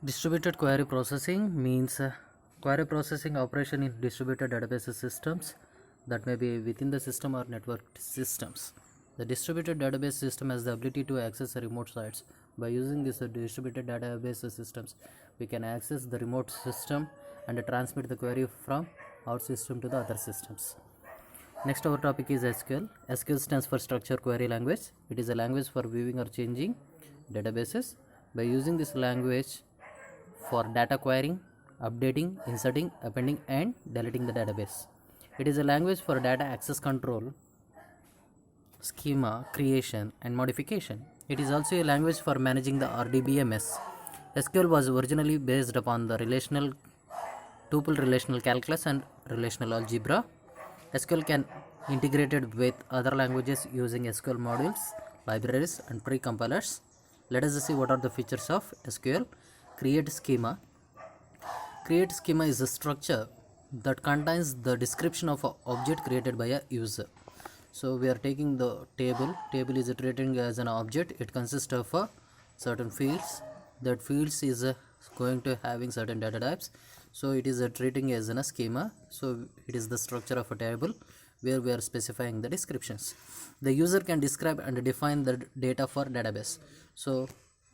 Distributed query processing means query processing operation in distributed database systems that may be within the system or networked systems. The distributed database system has the ability to access remote sites. By using this distributed database systems, we can access the remote system and transmit the query from our system to the other systems. Next, our topic is SQL. SQL stands for Structured Query Language. It is a language for viewing or changing databases. By using this language for data querying, updating, inserting, appending, and deleting the database. It is a language for data access control, schema creation, and modification. It is also a language for managing the RDBMS. SQL was originally based upon the tuple relational calculus and relational algebra. SQL can integrated with other languages using SQL modules, libraries, and pre-compilers. Let us see what are the features of SQL. Create schema. Create schema is a structure that contains the description of an object created by a user. So we are taking the table. Table is treating as an object. It consists of certain fields. That fields is going to having certain data types. So it is treating as a schema. So it is the structure of a table where we are specifying the descriptions. The user can describe and define the data for database. So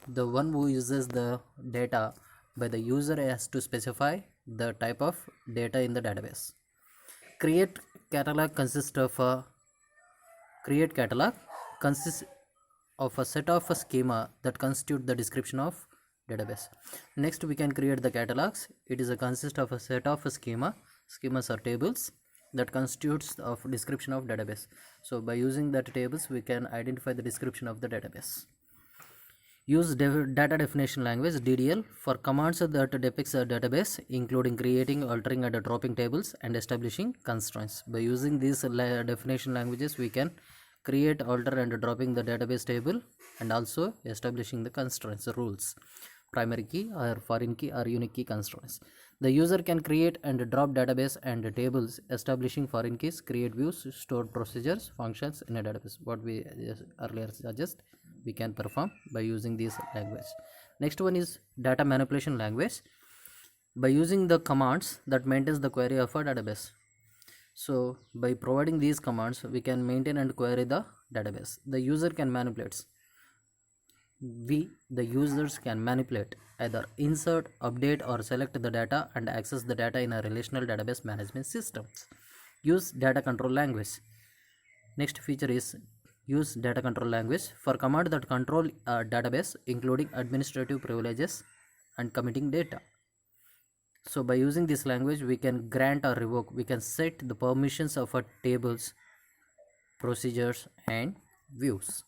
the one who uses the data by the user has to specify the type of data in the database. Create catalog consists of a set of a schema that constitute the description of database. Next, we can create the catalogs. It is a consist of a set of a schema. Schemas are tables that constitutes of description of database. So by using that tables, we can identify the description of the database. Use data definition language DDL for commands that depicts a database, including creating, altering, and dropping tables and establishing constraints. By using these definition languages, we can create, alter, and dropping the database table and also establishing the constraints, rules, primary key or foreign key or unique key constraints. The user can create and drop database and tables, establishing foreign keys, create views, store procedures, functions in a database. What we earlier suggest, we can perform by using this language. Next one is data manipulation language. By using the commands that maintains the query of a database. So by providing these commands, we can maintain and query the database. The user can manipulate. The users can manipulate, either insert, update, or select the data and access the data in a relational database management systems. Use data control language. Next feature is use data control language for command that control a database, including administrative privileges and committing data. So by using this language, we can grant or revoke, we can set the permissions of our tables, procedures, and views.